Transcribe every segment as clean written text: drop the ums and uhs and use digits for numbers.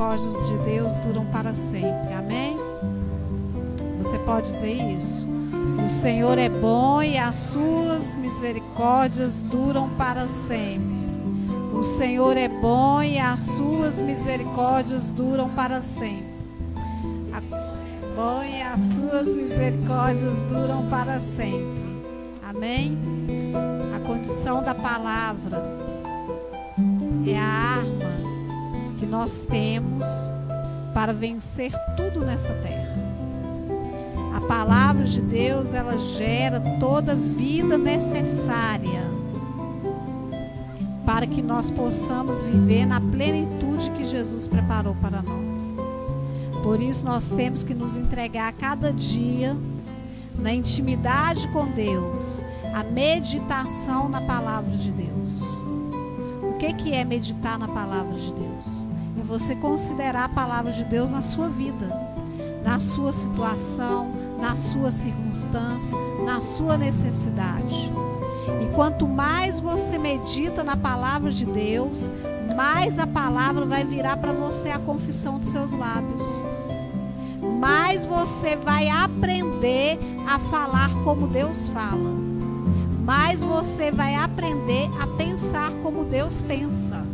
misericórdias de Deus duram para sempre. Amém? Você pode dizer isso? O Senhor é bom e as suas misericórdias duram para sempre. O Senhor é bom e as suas misericórdias duram para sempre. Bom e as suas misericórdias duram para sempre. Amém? A condição da palavra é a arma que nós temos para vencer tudo nessa terra. A palavra de Deus, ela gera toda a vida necessária para que nós possamos viver na plenitude que Jesus preparou para nós. Por isso nós temos que nos entregar a cada dia na intimidade com Deus, a meditação na palavra de Deus. O que é meditar na palavra de Deus? É você considerar a palavra de Deus na sua vida, na sua situação, na sua circunstância, na sua necessidade. E quanto mais você medita na palavra de Deus, mais a palavra vai virar para você a confissão dos seus lábios. Mais você vai aprender a falar como Deus fala. Mais você vai aprender a pensar como Deus pensa.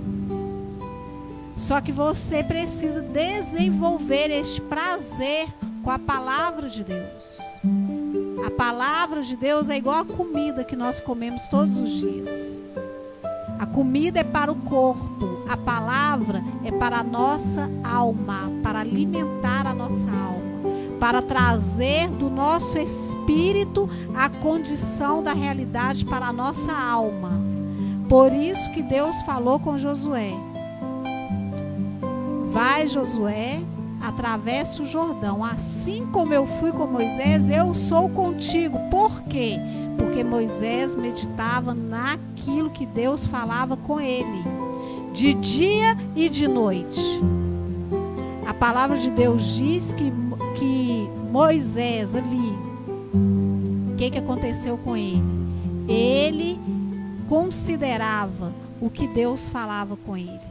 Só que você precisa desenvolver este prazer com a palavra de Deus. A palavra de Deus é igual a comida que nós comemos todos os dias. A comida é para o corpo, a palavra é para a nossa alma, para alimentar a nossa alma, para trazer do nosso espírito a condição da realidade para a nossa alma. Por isso que Deus falou com Josué: vai, Josué, atravessa o Jordão, assim como eu fui com Moisés, eu sou contigo. Por quê? Porque Moisés meditava naquilo que Deus falava com ele, de dia e de noite. A palavra de Deus diz que Moisés ali, o que aconteceu com ele? Ele considerava o que Deus falava com ele.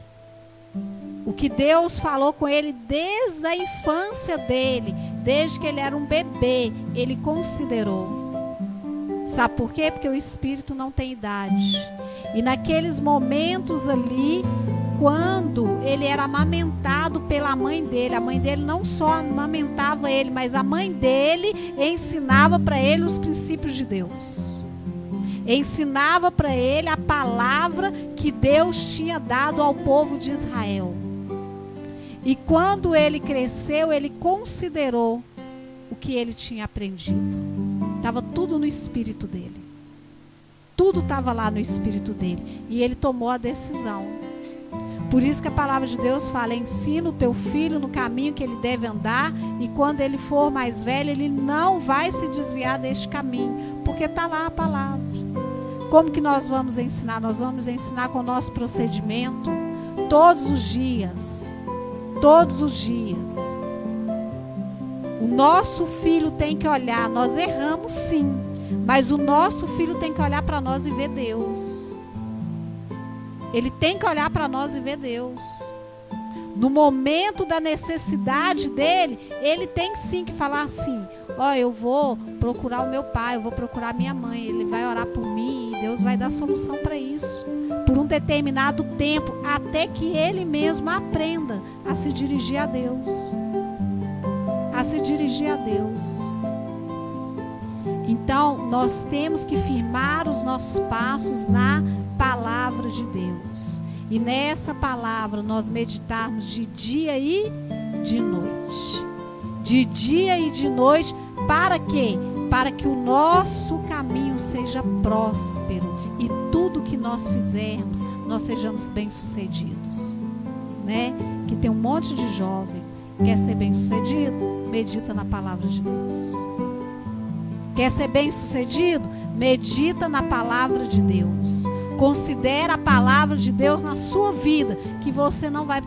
O que Deus falou com ele desde a infância dele, desde que ele era um bebê, ele considerou. Sabe por quê? Porque o espírito não tem idade. E naqueles momentos ali, quando ele era amamentado pela mãe dele, a mãe dele não só amamentava ele, mas a mãe dele ensinava para ele os princípios de Deus. Ensinava para ele a palavra que Deus tinha dado ao povo de Israel. E quando ele cresceu, ele considerou o que ele tinha aprendido. Estava tudo no espírito dele. Tudo estava lá no espírito dele. E ele tomou a decisão. Por isso que a palavra de Deus fala: ensina o teu filho no caminho que ele deve andar, e quando ele for mais velho, ele não vai se desviar deste caminho, porque está lá a palavra. Como que nós vamos ensinar? Nós vamos ensinar com o nosso procedimento, todos os dias. Todos os dias. O nosso filho tem que olhar. Nós erramos sim, mas o nosso filho tem que olhar para nós e ver Deus. Ele tem que olhar para nós e ver Deus. No momento da necessidade dele, ele tem sim que falar assim: ó, eu vou procurar o meu pai, eu vou procurar a minha mãe, ele vai orar por mim e Deus vai dar solução para isso. Por um determinado tempo, até que ele mesmo aprenda a se dirigir a Deus. A se dirigir a Deus. Então, nós temos que firmar os nossos passos na palavra de Deus. E nessa palavra nós meditarmos de dia e de noite. De dia e de noite, para quê? Para que o nosso caminho seja próspero e tudo que nós fizermos, nós sejamos bem-sucedidos, né? Que tem um monte de jovens, quer ser bem-sucedido? Medita na palavra de Deus. Quer ser bem-sucedido? Medita na palavra de Deus. Considera a palavra de Deus na sua vida, que você não vai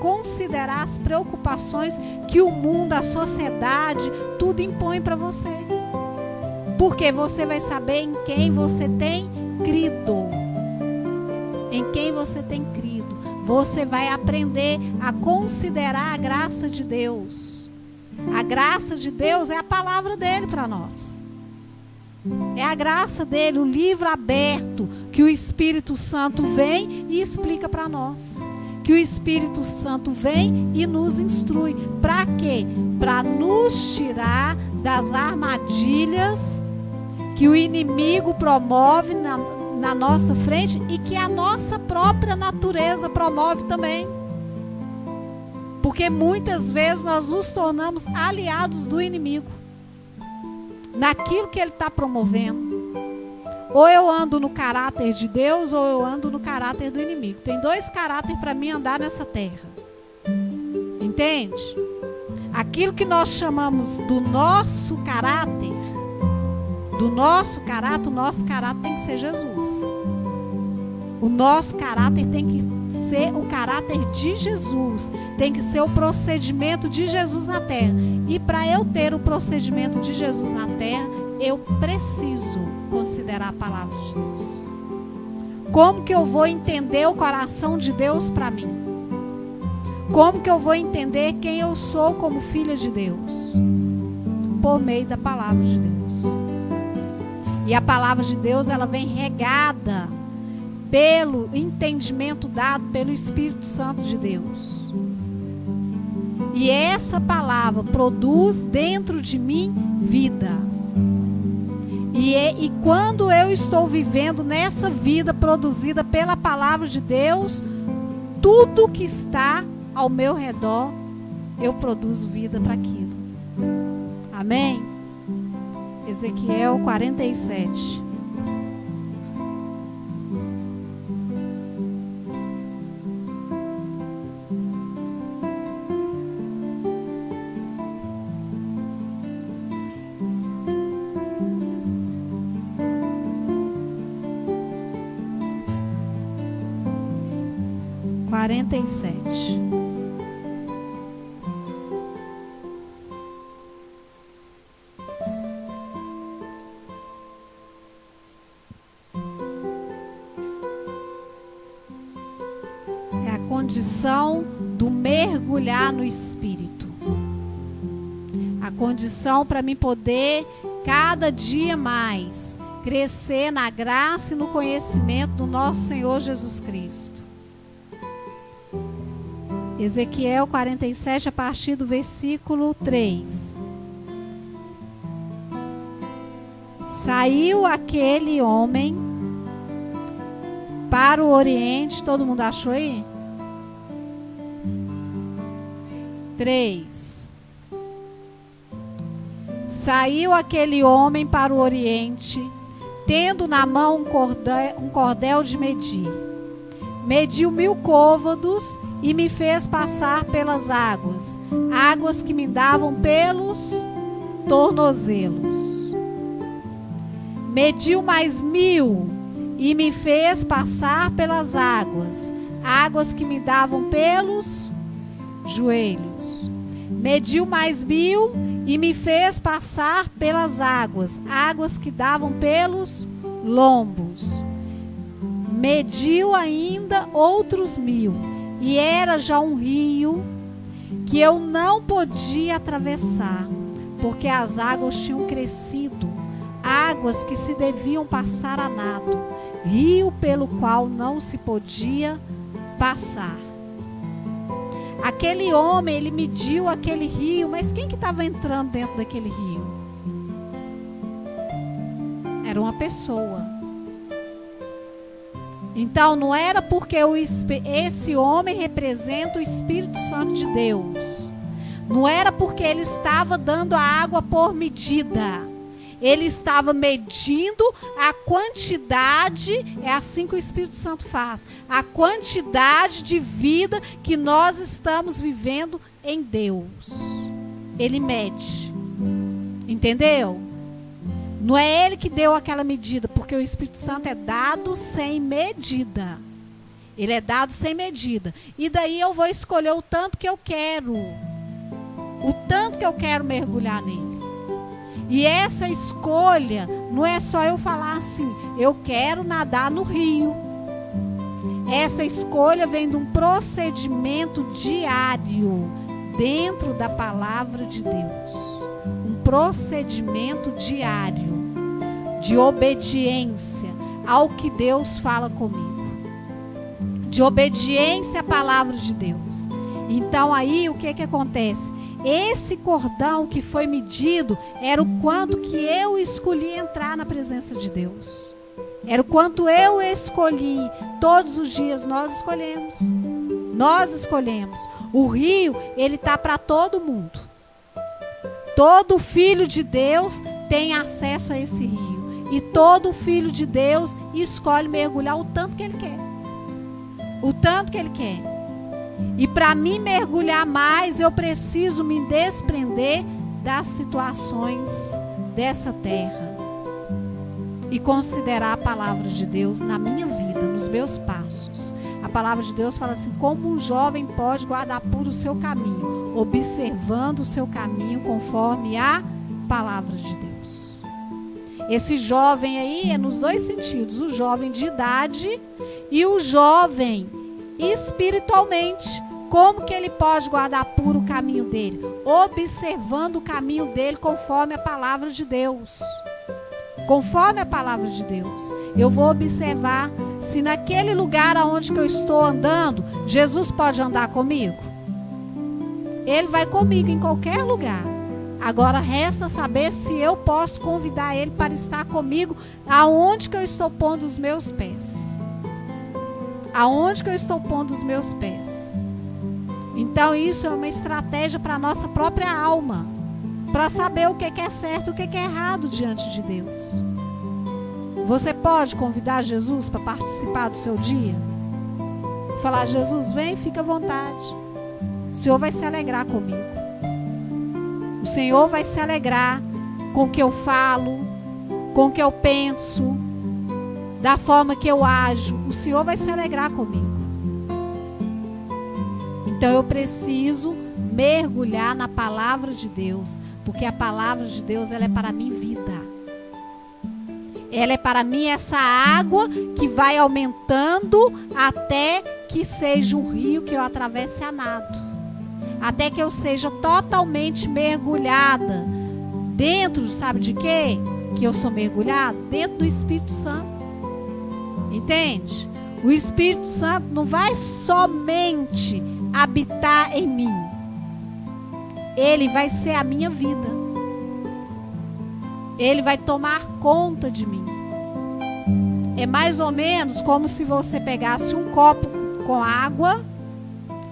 considerar as preocupações que o mundo, a sociedade, tudo impõe para você. Porque você vai saber em quem você tem crido. Em quem você tem crido. você vai aprender a considerar a graça de Deus. A graça de Deus é a palavra dele para nós. É a graça dele, o livro aberto, que o Espírito Santo vem e explica para nós. Que o Espírito Santo vem e nos instrui. Para quê? Para nos tirar das armadilhas que o inimigo promove na nossa frente e que a nossa própria natureza promove também. Porque muitas vezes nós nos tornamos aliados do inimigo naquilo que ele está promovendo. Ou eu ando no caráter de Deus, ou eu ando no caráter do inimigo. Tem dois caráteres para mim andar nessa terra. Entende? Aquilo que nós chamamos do nosso caráter, o nosso caráter tem que ser Jesus. O nosso caráter tem que ser o caráter de Jesus. Tem que ser o procedimento de Jesus na terra. E para eu ter o procedimento de Jesus na terra, eu preciso considerar a palavra de Deus. Como que eu vou entender o coração de Deus para mim? Como que eu vou entender quem eu sou como filha de Deus? Por meio da palavra de Deus. E a palavra de Deus, ela vem regada pelo entendimento dado pelo Espírito Santo de Deus. E essa palavra produz dentro de mim vida. E quando eu estou vivendo nessa vida produzida pela palavra de Deus, tudo que está ao meu redor, eu produzo vida para aquilo. Amém? Ezequiel 47. É a condição do mergulhar no Espírito. A condição para mim poder cada dia mais crescer na graça e no conhecimento do nosso Senhor Jesus Cristo. Ezequiel 47, a partir do versículo 3. Saiu aquele homem para o Oriente. Todo mundo achou aí? 3. Saiu aquele homem para o Oriente, tendo na mão um cordel de medir. Mediu 1000 côvados e me fez passar pelas águas, águas que me davam pelos tornozelos. Mediu mais 1000 e me fez passar pelas águas, águas que me davam pelos joelhos. Mediu mais 1000 e me fez passar pelas águas, águas que davam pelos lombos. Mediu ainda outros 1000, e era já um rio que eu não podia atravessar, porque as águas tinham crescido, águas que se deviam passar a nado, rio pelo qual não se podia passar. Aquele homem, ele mediu aquele rio, mas quem que estava entrando dentro daquele rio? Era uma pessoa. Então não era porque esse homem representa o Espírito Santo de Deus. Não era porque ele estava dando a água por medida. Ele estava medindo a quantidade, é assim que o Espírito Santo faz, a quantidade de vida que nós estamos vivendo em Deus. Ele mede. Entendeu? Não é ele que deu aquela medida, porque o Espírito Santo é dado sem medida. Ele é dado sem medida. E daí eu vou escolher o tanto que eu quero. O tanto que eu quero mergulhar nele. E essa escolha não é só eu falar assim, eu quero nadar no rio. Essa escolha vem de um procedimento diário dentro da palavra de Deus. Um procedimento diário de obediência ao que Deus fala comigo. De obediência à palavra de Deus. Então aí o que acontece? Esse cordão que foi medido era o quanto que eu escolhi entrar na presença de Deus. Era o quanto eu escolhi. Todos os dias nós escolhemos. Nós escolhemos. O rio, ele está para todo mundo. Todo filho de Deus tem acesso a esse rio. E todo filho de Deus escolhe mergulhar o tanto que ele quer. O tanto que ele quer. E para mim mergulhar mais, eu preciso me desprender das situações dessa terra. E considerar a palavra de Deus na minha vida, nos meus passos. A palavra de Deus fala assim: como um jovem pode guardar puro o seu caminho, observando o seu caminho conforme a palavra de Deus. Esse jovem aí é nos dois sentidos: o jovem de idade e o jovem espiritualmente. Como que ele pode guardar puro o caminho dele? Observando o caminho dele conforme a palavra de Deus. Conforme a palavra de Deus. Eu vou observar se naquele lugar aonde que eu estou andando, Jesus pode andar comigo. Ele vai comigo em qualquer lugar. Agora resta saber se eu posso convidar ele para estar comigo aonde que eu estou pondo os meus pés. Aonde que eu estou pondo os meus pés. Então isso é uma estratégia para a nossa própria alma. Para saber o que é certo e o que é errado diante de Deus. Você pode convidar Jesus para participar do seu dia? Falar: Jesus, vem, fica à vontade. O Senhor vai se alegrar comigo. O Senhor vai se alegrar com o que eu falo, com o que eu penso, da forma que eu ajo. O Senhor vai se alegrar comigo. Então eu preciso mergulhar na palavra de Deus. Porque a palavra de Deus, ela é para mim vida. Ela é para mim essa água que vai aumentando até que seja um rio que eu atravesse a nado. Até que eu seja totalmente mergulhada. Dentro, sabe de quê? Que eu sou mergulhada? Dentro do Espírito Santo. Entende? O Espírito Santo não vai somente habitar em mim. Ele vai ser a minha vida. Ele vai tomar conta de mim. É mais ou menos como se você pegasse um copo com água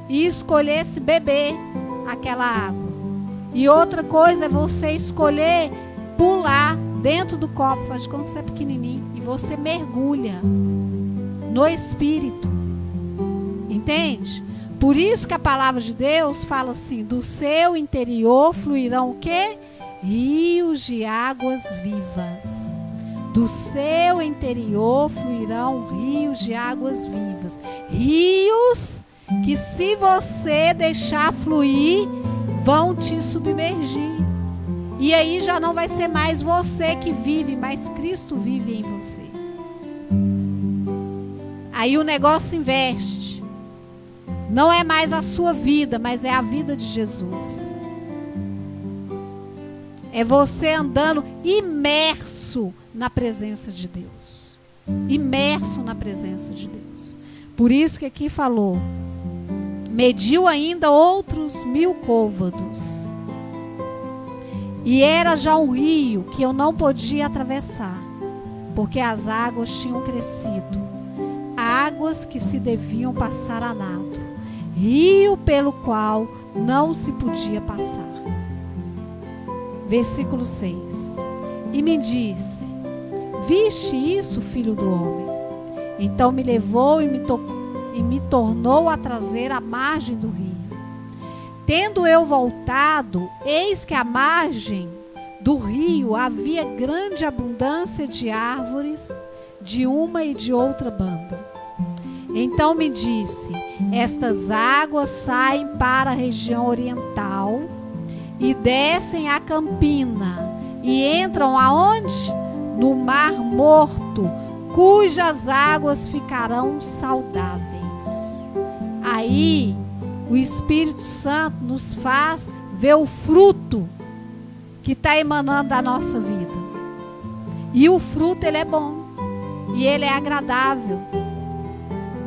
e escolhesse beber aquela água. E outra coisa é você escolher pular dentro do copo, faz de conta que você é pequenininho, e você mergulha no Espírito. Entende? Por isso que a palavra de Deus fala assim: do seu interior fluirão o quê? Rios de águas vivas. Do seu interior fluirão rios de águas vivas. Rios que, se você deixar fluir, vão te submergir. E aí já não vai ser mais você que vive, mas Cristo vive em você. Aí o negócio inverte. Não é mais a sua vida, mas é a vida de Jesus. É você andando imerso na presença de Deus. Imerso na presença de Deus. Por isso que aqui falou: mediu ainda outros 1000 côvados. E era já um rio que eu não podia atravessar, porque as águas tinham crescido. Águas que se deviam passar a nado. Rio pelo qual não se podia passar. Versículo 6. E me disse: viste isso, filho do homem? Então me levou e me tornou a trazer à margem do rio. Tendo eu voltado, eis que à margem do rio havia grande abundância de árvores, de uma e de outra banda. Então me disse: estas águas saem para a região oriental e descem a Campina e entram aonde? No Mar Morto, cujas águas ficarão saudáveis. Aí o Espírito Santo nos faz ver o fruto que está emanando da nossa vida. E o fruto, ele é bom. E ele é agradável.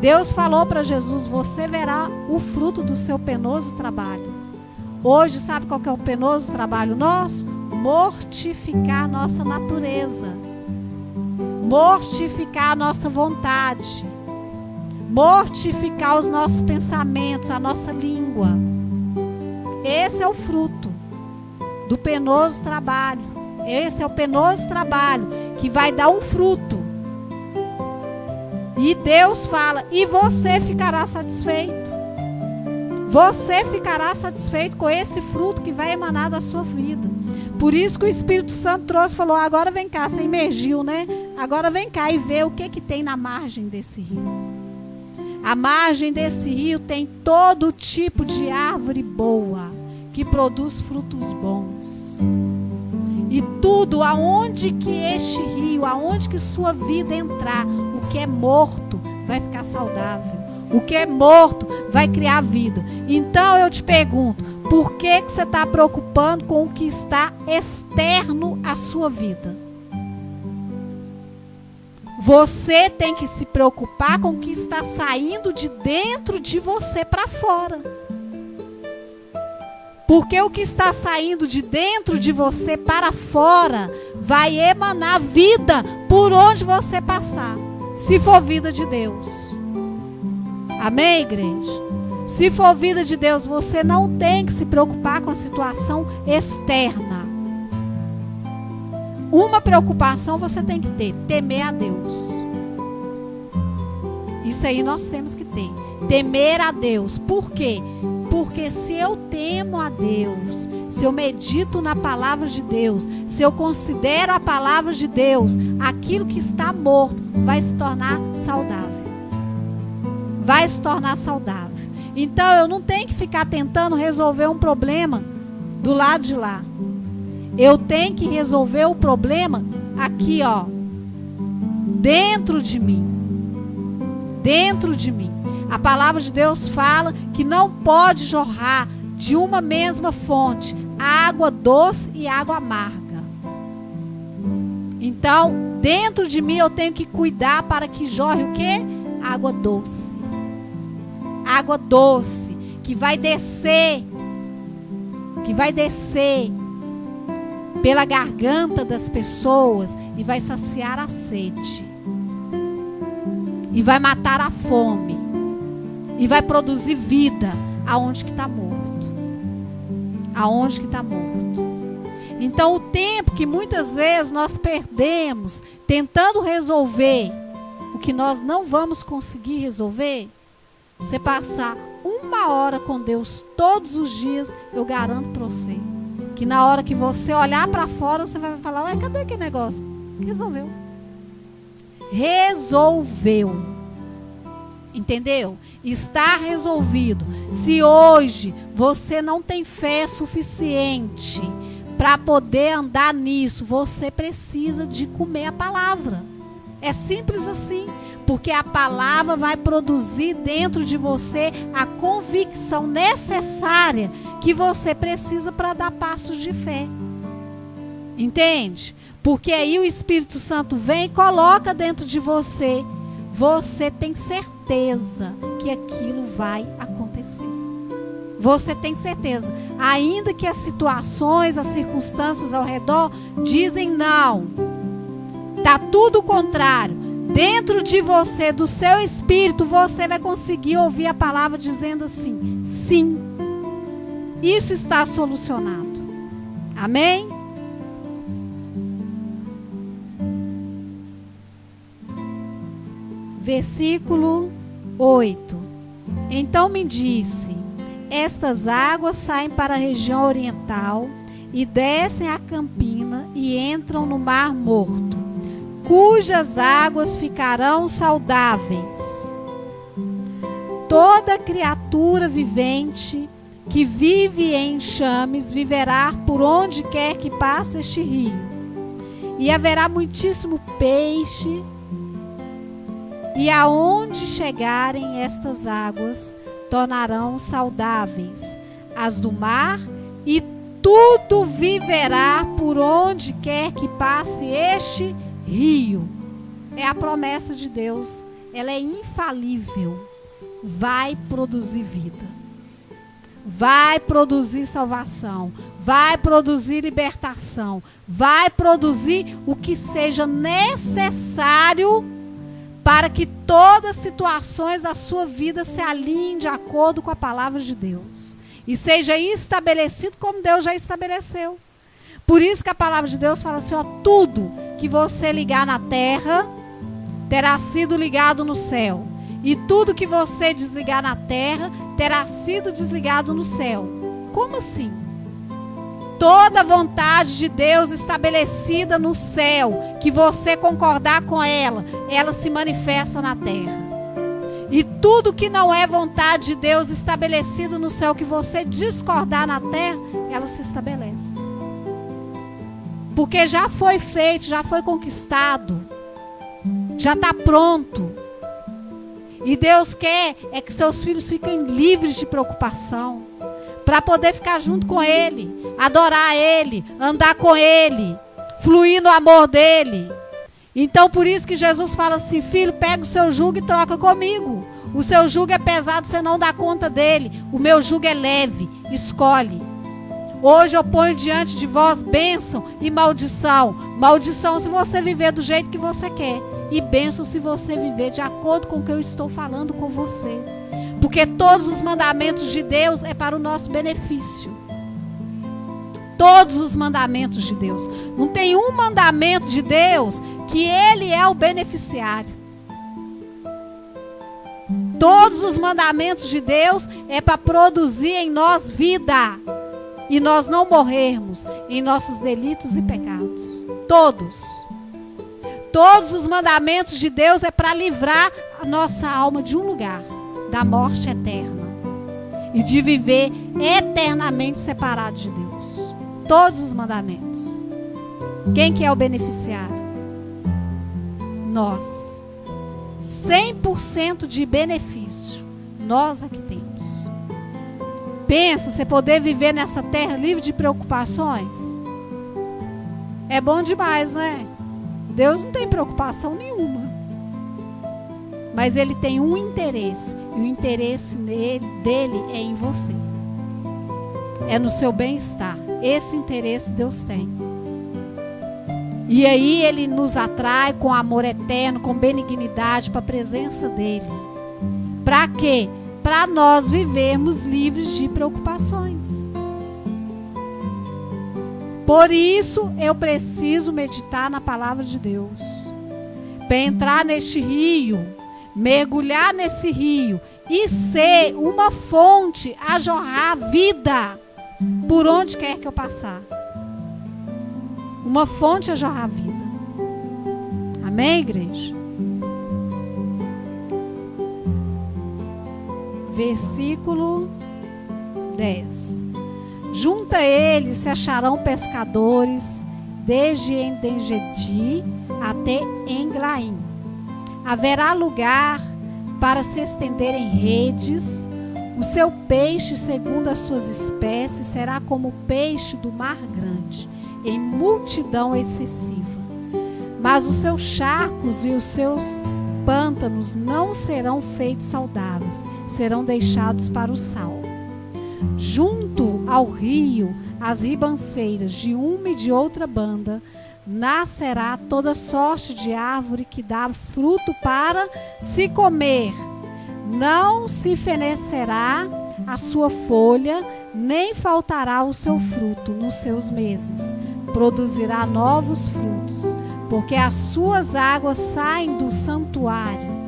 Deus falou para Jesus: você verá o fruto do seu penoso trabalho. Hoje, sabe qual que é o penoso trabalho nosso? Mortificar a nossa natureza. Mortificar a nossa vontade. Mortificar os nossos pensamentos, a nossa língua. Esse é o fruto do penoso trabalho. Esse é o penoso trabalho que vai dar um fruto. E Deus fala: e você ficará satisfeito. Você ficará satisfeito com esse fruto que vai emanar da sua vida. Por isso que o Espírito Santo trouxe e falou: agora vem cá, você imergiu, né? Agora vem cá e vê o que tem na margem desse rio. A margem desse rio tem todo tipo de árvore boa, que produz frutos bons. E tudo, aonde que este rio, aonde que sua vida entrar, o que é morto vai ficar saudável. O que é morto vai criar vida. Então eu te pergunto, por que você está preocupando com o que está externo à sua vida? Você tem que se preocupar com o que está saindo de dentro de você para fora. Porque o que está saindo de dentro de você para fora vai emanar vida por onde você passar, se for vida de Deus. Amém, igreja? Se for vida de Deus, você não tem que se preocupar com a situação externa. Uma preocupação você tem que ter: temer a Deus. Isso aí nós temos que ter. Temer a Deus. Por quê? Porque se eu temo a Deus, se eu medito na palavra de Deus, se eu considero a palavra de Deus, aquilo que está morto vai se tornar saudável. Vai se tornar saudável. Então eu não tenho que ficar tentando resolver um problema do lado de lá. Eu tenho que resolver o problema aqui, ó, dentro de mim. Dentro de mim. A palavra de Deus fala que não pode jorrar de uma mesma fonte água doce e água amarga. Então, dentro de mim eu tenho que cuidar para que jorre o quê? Água doce. Água doce, que vai descer pela garganta das pessoas e vai saciar a sede. E vai matar a fome. E vai produzir vida aonde que está morto. Aonde que está morto. Então o tempo que muitas vezes nós perdemos tentando resolver o que nós não vamos conseguir resolver, você passar 1 hora com Deus todos os dias, eu garanto para você que na hora que você olhar para fora, você vai falar: ué, cadê aquele negócio? Resolveu. Resolveu. Entendeu? Está resolvido. Se hoje você não tem fé suficiente para poder andar nisso, você precisa de comer a palavra. É simples assim. Porque a palavra vai produzir dentro de você a convicção necessária que você precisa para dar passos de fé. Entende? Porque aí o Espírito Santo vem e coloca dentro de você. Você tem certeza que aquilo vai acontecer. Você tem certeza. Ainda que as situações, as circunstâncias ao redor dizem não. Está tudo o contrário. Dentro de você, do seu espírito, você vai conseguir ouvir a palavra dizendo assim: sim, isso está solucionado. Amém? Versículo 8. Então me disse: estas águas saem para a região oriental e descem a campina e entram no mar morto, cujas águas ficarão saudáveis. Toda criatura vivente que vive em enxames viverá por onde quer que passe este rio. E haverá muitíssimo peixe E aonde chegarem estas águas, tornarão saudáveis as do mar, e tudo viverá por onde quer que passe este rio. É a promessa de Deus, ela é infalível. Vai produzir vida, vai produzir salvação, vai produzir libertação, vai produzir o que seja necessário para que todas as situações da sua vida se alinhem de acordo com a palavra de Deus e seja estabelecido como Deus já estabeleceu. Por isso que a palavra de Deus fala assim, ó, tudo que você ligar na terra terá sido ligado no céu, e tudo que você desligar na terra terá sido desligado no céu. Como assim? Toda vontade de Deus estabelecida no céu, que você concordar com ela, ela se manifesta na terra. E tudo que não é vontade de Deus estabelecida no céu, que você discordar na terra, ela se estabelece. Porque já foi feito, já foi conquistado, já está pronto. E Deus quer é que seus filhos fiquem livres de preocupação, para poder ficar junto com Ele, adorar Ele, andar com Ele, fluir no amor dEle. Então por isso que Jesus fala assim, filho, pega o seu jugo e troca comigo. O seu jugo é pesado, você não dá conta dele. O meu jugo é leve, escolhe. Hoje eu ponho diante de vós bênção e maldição. Maldição se você viver do jeito que você quer, e bênção se você viver de acordo com o que eu estou falando com você. Porque todos os mandamentos de Deus é para o nosso benefício. Todos os mandamentos de Deus. Não tem um mandamento de Deus que Ele é o beneficiário. Todos os mandamentos de Deus é para produzir em nós vida. E nós não morrermos em nossos delitos e pecados. Todos. Todos os mandamentos de Deus é para livrar a nossa alma de um lugar, da morte eterna, e de viver eternamente separado de Deus. Todos os mandamentos. Quem que é o beneficiário? Nós. 100% de benefício. Nós aqui temos. Pensa, você poder viver nessa terra livre de preocupações? É bom demais, não é? Deus não tem preocupação nenhuma. Mas Ele tem um interesse. E o interesse dele é em você. É no seu bem-estar. Esse interesse Deus tem. E aí Ele nos atrai com amor eterno, com benignidade para a presença dEle. Para quê? Para nós vivermos livres de preocupações. Por isso eu preciso meditar na palavra de Deus. Para entrar neste rio, mergulhar nesse rio e ser uma fonte a jorrar vida por onde quer que eu passar. Uma fonte a jorrar vida. Amém, igreja? Versículo 10. Junto a eles se acharão pescadores, desde Engedi até Englaim. Haverá lugar para se estenderem redes. O seu peixe, segundo as suas espécies, será como o peixe do mar grande, em multidão excessiva. Mas os seus charcos e os seus pântanos não serão feitos saudáveis, serão deixados para o sal. Junto ao rio, as ribanceiras de uma e de outra banda, nascerá toda sorte de árvore que dá fruto para se comer. Não se fenecerá a sua folha, nem faltará o seu fruto nos seus meses. Produzirá novos frutos, porque as suas águas saem do santuário.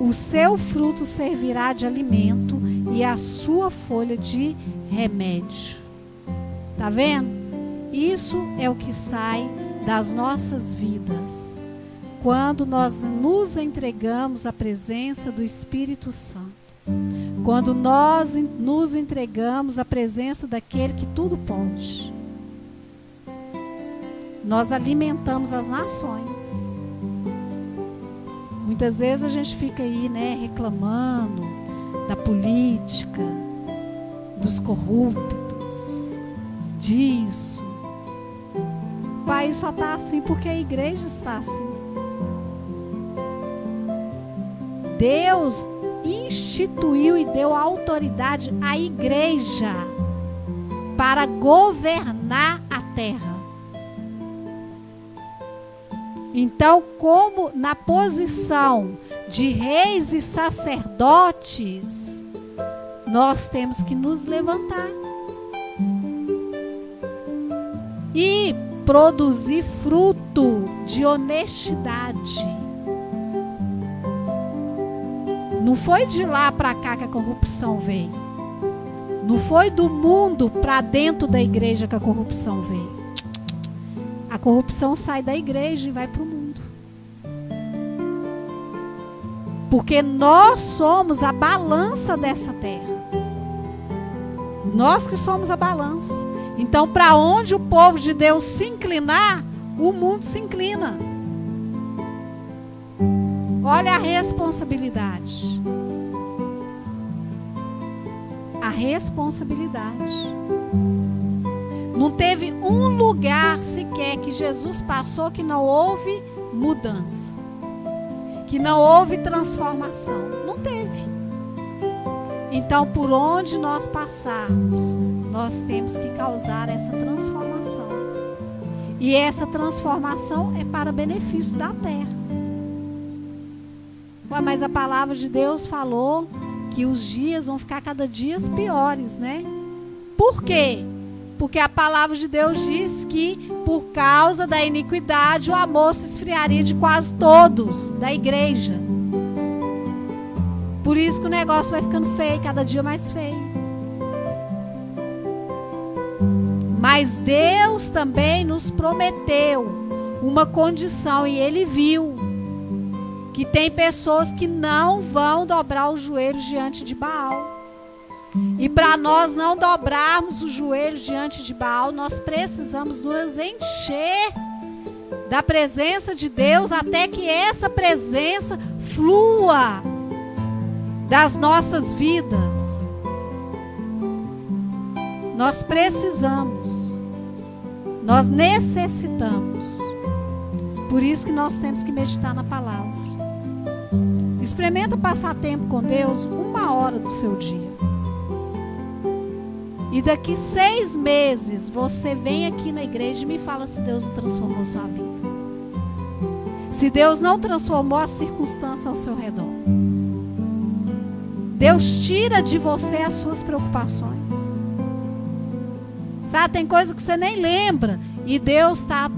O seu fruto servirá de alimento e a sua folha de remédio. Tá vendo? Isso é o que sai das nossas vidas quando nós nos entregamos à presença do Espírito Santo. Quando nós nos entregamos à presença daquele que tudo pode. Nós alimentamos as nações. Muitas vezes a gente fica aí, né, reclamando da política, dos corruptos, disso. O país só está assim porque a igreja está assim. Deus instituiu e deu autoridade à igreja para governar a terra. Então, como na posição de reis e sacerdotes, nós temos que nos levantar e produzir fruto de honestidade. Não foi de lá para cá que a corrupção veio. Não foi do mundo para dentro da igreja que a corrupção veio. A corrupção sai da igreja e vai para o mundo. Porque nós somos a balança dessa terra. Nós que somos a balança. Então, para onde o povo de Deus se inclinar, o mundo se inclina. Olha a responsabilidade. A responsabilidade. Não teve um lugar sequer que Jesus passou que não houve mudança, que não houve transformação. Não teve. Então, por onde nós passarmos, nós temos que causar essa transformação. E essa transformação é para benefício da terra. Ué, mas a palavra de Deus falou que os dias vão ficar cada dia piores, né? Por quê? Porque a palavra de Deus diz que por causa da iniquidade o amor se esfriaria de quase todos da igreja. Por isso que o negócio vai ficando feio, cada dia mais feio. Mas Deus também nos prometeu uma condição e Ele viu que tem pessoas que não vão dobrar os joelhos diante de Baal. E para nós não dobrarmos os joelhos diante de Baal, nós precisamos nos encher da presença de Deus até que essa presença flua das nossas vidas. Nós precisamos, nós necessitamos. Por isso que nós temos que meditar na palavra. Experimenta passar tempo com Deus 1 hora do seu dia. E daqui 6 meses você vem aqui na igreja e me fala se Deus não transformou sua vida. Se Deus não transformou as circunstâncias ao seu redor. Deus tira de você as suas preocupações. Sabe, tem coisa que você nem lembra e Deus está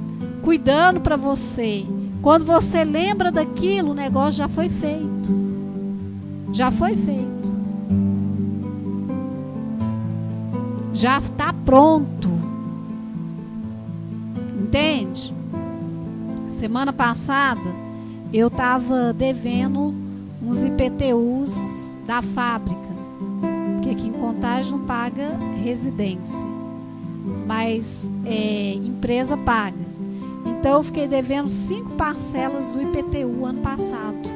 cuidando para você. Quando você lembra daquilo, o negócio já foi feito. Já foi feito. Já está pronto. Entende? Semana passada eu estava devendo uns IPTUs da fábrica, porque aqui em Contagem não paga residência, mas empresa paga. Então eu fiquei devendo 5 parcelas do IPTU ano passado.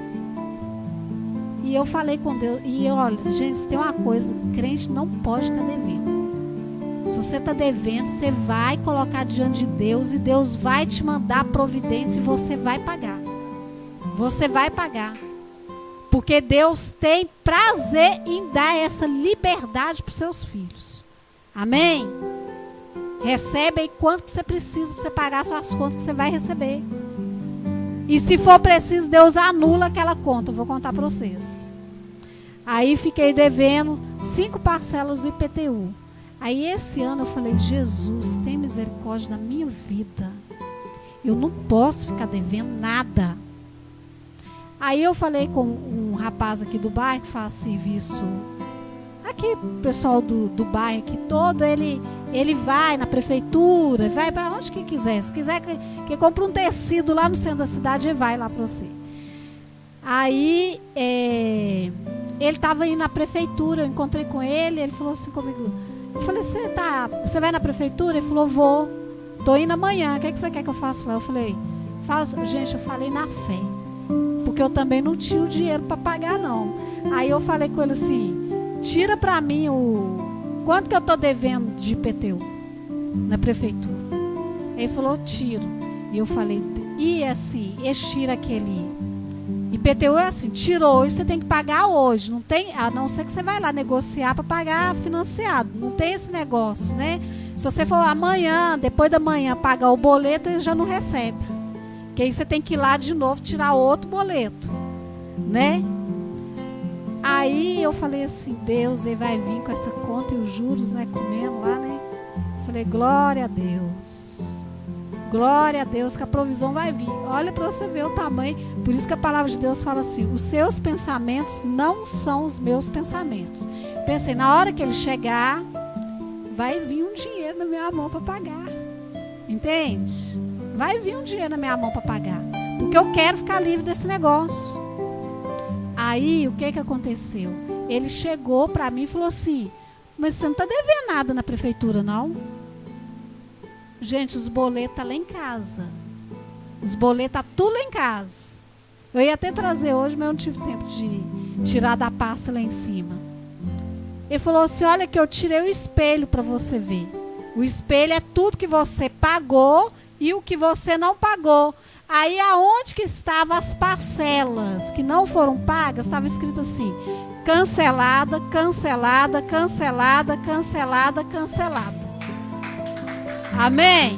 E eu falei com Deus, e olha, gente, se tem uma coisa, crente não pode ficar devendo. Se você está devendo, você vai colocar diante de Deus e Deus vai te mandar providência e você vai pagar. Você vai pagar. Porque Deus tem prazer em dar essa liberdade para os seus filhos. Amém? Recebe aí quanto que você precisa para você pagar suas contas que você vai receber. E se for preciso, Deus anula aquela conta. Eu vou contar para vocês. Aí fiquei devendo 5 parcelas do IPTU. Aí esse ano eu falei, Jesus, tem misericórdia da minha vida. Eu não posso ficar devendo nada. Aí eu falei com um rapaz aqui do bairro que faz serviço. Aqui o pessoal do bairro aqui todo, ele vai na prefeitura, vai para onde que quiser. Se quiser que compre um tecido lá no centro da cidade, ele vai lá para você. Aí ele estava indo na prefeitura, eu encontrei com ele, ele falou assim comigo. Eu falei, você vai na prefeitura? Ele falou, vou. Tô indo amanhã, o que você quer que eu faça lá? Eu falei, gente, eu falei na fé. porque eu também não tinha o dinheiro para pagar, não. Aí eu falei com ele assim, tira para mim quanto que eu estou devendo de IPTU na prefeitura. Ele falou, tiro. E eu falei, e assim, tira aquele IPTU é assim, tirou hoje, você tem que pagar hoje. Não tem, a não ser que você vai lá negociar para pagar financiado. Não tem esse negócio, né? Se você for amanhã, depois da manhã, pagar o boleto, ele já não recebe. Porque aí você tem que ir lá de novo tirar outro boleto, né? Aí eu falei assim, Deus, ele vai vir com essa conta e os juros, né, comendo lá, né? Falei, glória a Deus. Glória a Deus que a provisão vai vir. Olha para você ver o tamanho. Por isso que a palavra de Deus fala assim, os seus pensamentos não são os meus pensamentos. Pensei, na hora que ele chegar, vai vir um dinheiro na minha mão para pagar. Entende? Vai vir um dinheiro na minha mão para pagar. Porque eu quero ficar livre desse negócio. Aí, o que aconteceu? Ele chegou para mim e falou assim, mas você não está devendo nada na prefeitura, não? Gente, os boletos estão lá em casa. Os boletos estão tudo lá em casa. Eu ia até trazer hoje, mas eu não tive tempo de tirar da pasta lá em cima. Ele falou assim, olha que eu tirei o espelho para você ver. O espelho é tudo que você pagou e o que você não pagou. Aí aonde que estavam as parcelas que não foram pagas, estava escrito assim, cancelada, cancelada, cancelada, cancelada, cancelada. Amém?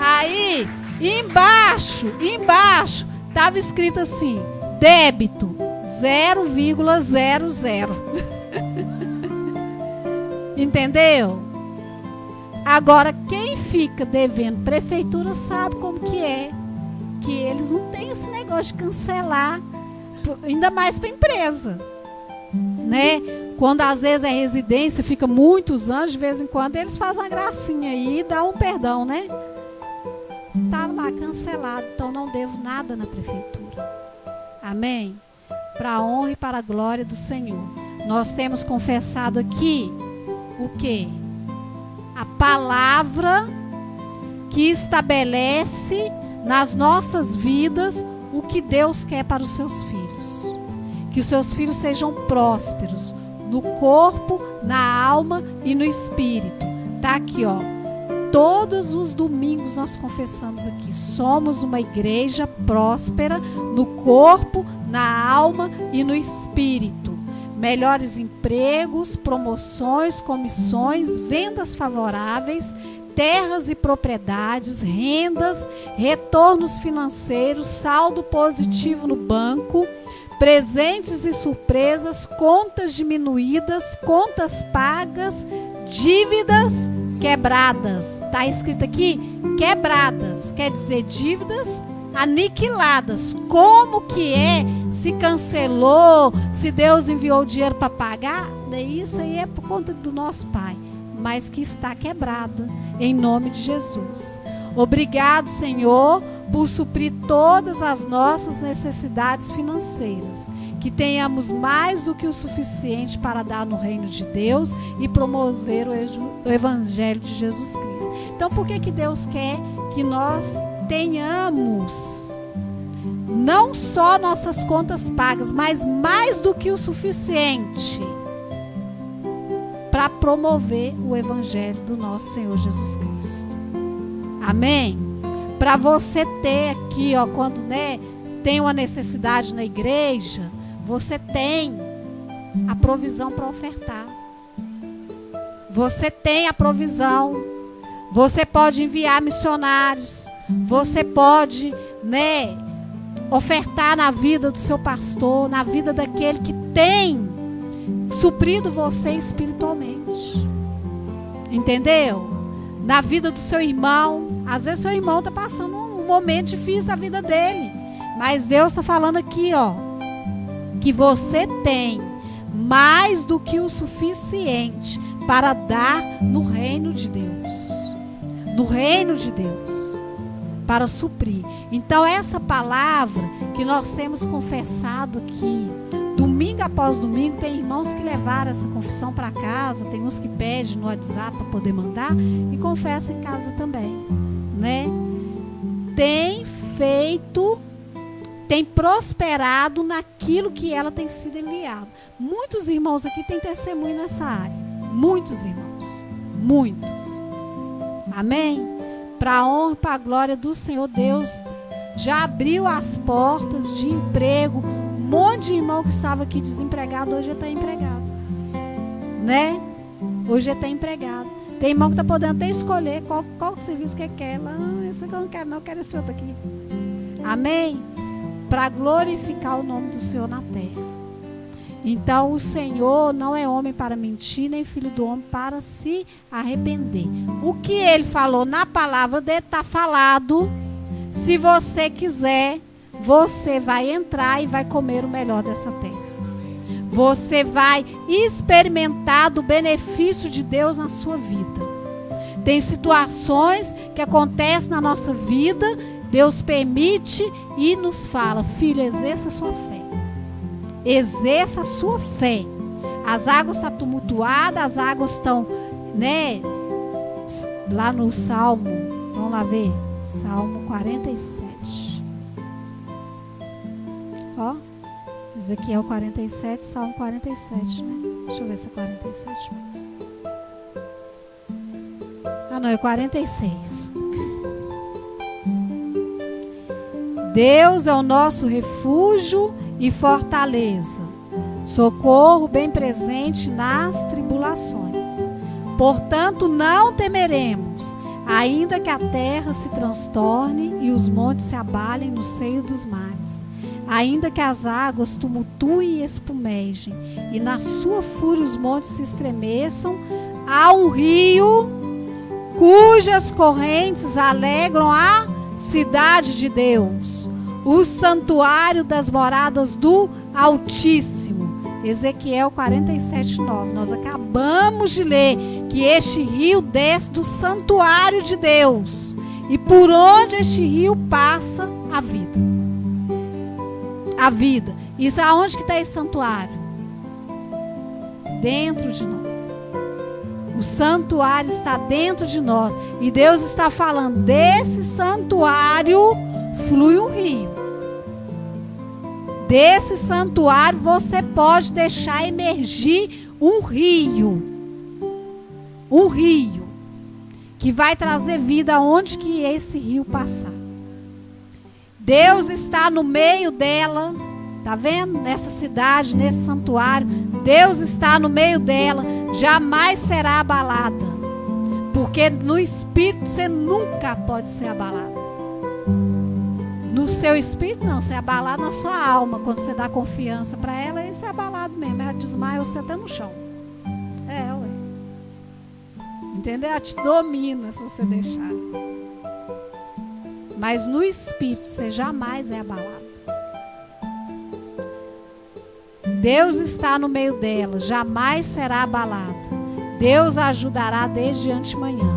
Aí, embaixo, estava escrito assim, débito 0,00. Entendeu? Agora, quem fica devendo prefeitura sabe como que é. Que eles não têm esse negócio de cancelar, ainda mais para a empresa, né? Quando às vezes é residência, fica muitos anos, de vez em quando eles fazem uma gracinha aí e dão um perdão, né? Estava lá cancelado, então não devo nada na prefeitura. Amém? Para a honra e para a glória do Senhor. Nós temos confessado aqui o quê? A palavra que estabelece nas nossas vidas o que Deus quer para os seus filhos. Que os seus filhos sejam prósperos no corpo, na alma e no espírito. Tá aqui, ó. Todos os domingos nós confessamos aqui. Somos uma igreja próspera no corpo, na alma e no espírito. Melhores empregos, promoções, comissões, vendas favoráveis, terras e propriedades, rendas, retornos financeiros, saldo positivo no banco, presentes e surpresas, contas diminuídas, contas pagas, dívidas quebradas. Está escrito aqui, quebradas, quer dizer dívidas aniquiladas. Como que é? Se cancelou, se Deus enviou o dinheiro para pagar? Isso aí é por conta do nosso Pai, mas que está quebrada, em nome de Jesus. Obrigado, Senhor, por suprir todas as nossas necessidades financeiras. Que tenhamos mais do que o suficiente para dar no reino de Deus e promover o Evangelho de Jesus Cristo. Então, por que Deus quer que nós tenhamos não só nossas contas pagas, mas mais do que o suficiente para promover o Evangelho do nosso Senhor Jesus Cristo? Amém? Para você ter aqui, ó, quando, né, tem uma necessidade na igreja, você tem a provisão para ofertar. Você tem a provisão. Você pode enviar missionários. Você pode, né, ofertar na vida do seu pastor, na vida daquele que tem suprido você espiritualmente. Entendeu? Na vida do seu irmão. Às vezes seu irmão está passando um momento difícil na vida dele. Mas Deus está falando aqui, ó, que você tem mais do que o suficiente para dar no reino de Deus. No reino de Deus. Para suprir. Então essa palavra que nós temos confessado aqui, domingo após domingo, tem irmãos que levaram essa confissão para casa, tem uns que pedem no WhatsApp para poder mandar e confessa em casa também, né? Tem tem prosperado naquilo que ela tem sido enviada. Muitos irmãos aqui têm testemunho nessa área. Muitos irmãos. Muitos. Amém? Para a honra e para a glória do Senhor, Deus já abriu as portas de emprego. Um monte de irmão que estava aqui desempregado, hoje está empregado. Né? Hoje está empregado. Tem irmão que está podendo até escolher qual serviço que quer. Não, esse aqui eu não quero, não, eu quero esse outro aqui. Amém? Para glorificar o nome do Senhor na terra. Então o Senhor não é homem para mentir, nem filho do homem para se arrepender. O que ele falou na palavra dele está falado. Se você quiser, você vai entrar e vai comer o melhor dessa terra. Você vai experimentar do benefício de Deus na sua vida. Tem situações que acontecem na nossa vida, Deus permite e nos fala: filho, exerça a sua fé. Exerça a sua fé. As águas estão tumultuadas, as águas estão, né? Lá no Salmo, vamos lá ver, Salmo 47. Ó. Ezequiel 47, Salmo 47, né? Deixa eu ver se é 47 mesmo. Ah, não, é 46. Deus é o nosso refúgio e fortaleza, socorro bem presente nas tribulações. Portanto, não temeremos, ainda que a terra se transtorne e os montes se abalem no seio dos mares. Ainda que as águas tumultuem e espumejem, e na sua fúria os montes se estremeçam, há um rio cujas correntes alegram a cidade de Deus, o santuário das moradas do Altíssimo. Ezequiel 47:9. Nós acabamos de ler que este rio desce do santuário de Deus, e por onde este rio passa, a vida. A vida. Isso aonde que está esse santuário? Dentro de nós. O santuário está dentro de nós. E Deus está falando: desse santuário flui um rio. Desse santuário você pode deixar emergir um rio. Um rio. Que vai trazer vida aonde que esse rio passar. Deus está no meio dela, tá vendo? Nessa cidade, nesse santuário, Deus está no meio dela, jamais será abalada, porque no espírito você nunca pode ser abalado. No seu espírito não, você é abalado na sua alma, quando você dá confiança para ela, aí você é abalado mesmo, ela desmaia você até no chão. É, ué. Entendeu? Ela te domina se você deixar. Mas no espírito você jamais é abalado. Deus está no meio dela, jamais será abalada. Deus a ajudará desde antemanhã.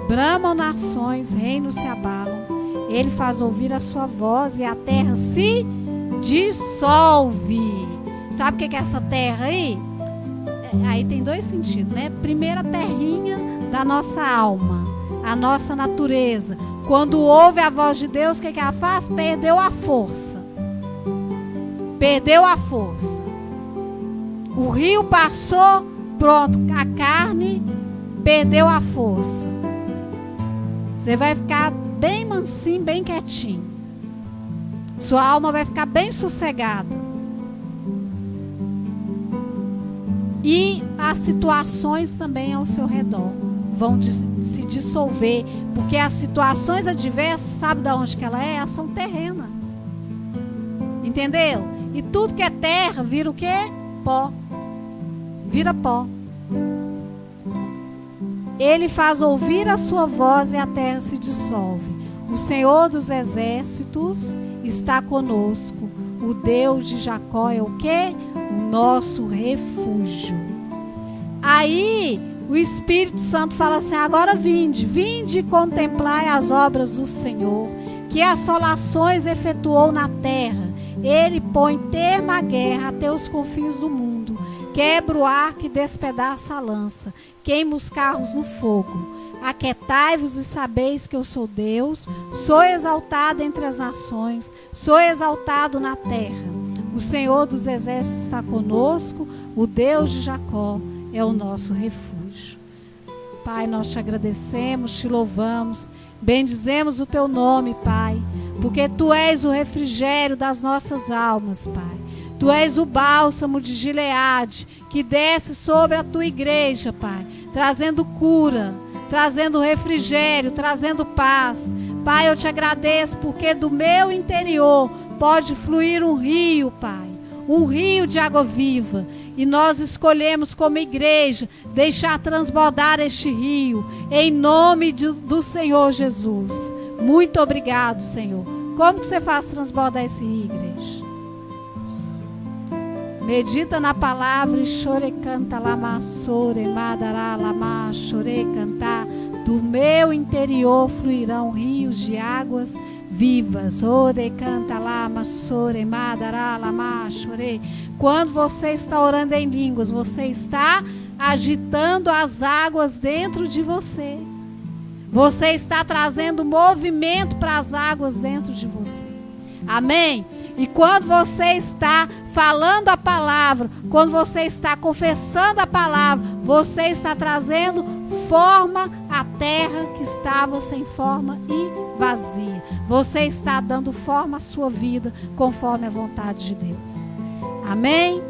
Bramam nações, reinos se abalam. Ele faz ouvir a sua voz e a terra se dissolve. Sabe o que é essa terra aí? Aí tem dois sentidos, né? Primeiro, a terrinha da nossa alma, a nossa natureza. Quando ouve a voz de Deus, o que ela faz? Perdeu a força. Perdeu a força. O rio passou, pronto, a carne perdeu a força. Você vai ficar bem mansinho, bem quietinho. Sua alma vai ficar bem sossegada. E as situações também ao seu redor vão se dissolver, porque as situações adversas, sabe de onde que ela é? Elas são terrenas. Entendeu? E tudo que é terra vira o quê? Pó. Vira pó. Ele faz ouvir a sua voz e a terra se dissolve. O Senhor dos exércitos está conosco. O Deus de Jacó é o quê? O nosso refúgio. Aí o Espírito Santo fala assim: agora vinde e contemplai as obras do Senhor, que assolações efetuou na terra. Ele põe termo à guerra até os confins do mundo. Quebra o arco e despedaça a lança. Queima os carros no fogo. Aquietai-vos e sabeis que eu sou Deus, sou exaltado entre as nações, sou exaltado na terra. O Senhor dos exércitos está conosco, o Deus de Jacó é o nosso refúgio. Pai, nós te agradecemos, te louvamos, bendizemos o teu nome, Pai, porque tu és o refrigério das nossas almas, Pai. Tu és o bálsamo de Gileade que desce sobre a tua igreja, Pai, trazendo cura, trazendo refrigério, trazendo paz. Pai, eu te agradeço porque do meu interior pode fluir um rio, Pai, um rio de água viva. E nós escolhemos como igreja deixar transbordar este rio, em nome do Senhor Jesus. Muito obrigado, Senhor. Como que você faz transbordar esse rio, igreja? Medita na palavra e chore, canta, lama, sore, madará, lama, chore, cantar. Do meu interior fluirão rios de águas vivas. Ore, canta, lama, sore, madará, lama, chore. Quando você está orando em línguas, você está agitando as águas dentro de você. Você está trazendo movimento para as águas dentro de você. Amém? E quando você está falando a palavra, quando você está confessando a palavra, você está trazendo forma à terra que estava sem forma e vazia. Você está dando forma à sua vida conforme a vontade de Deus. Amém?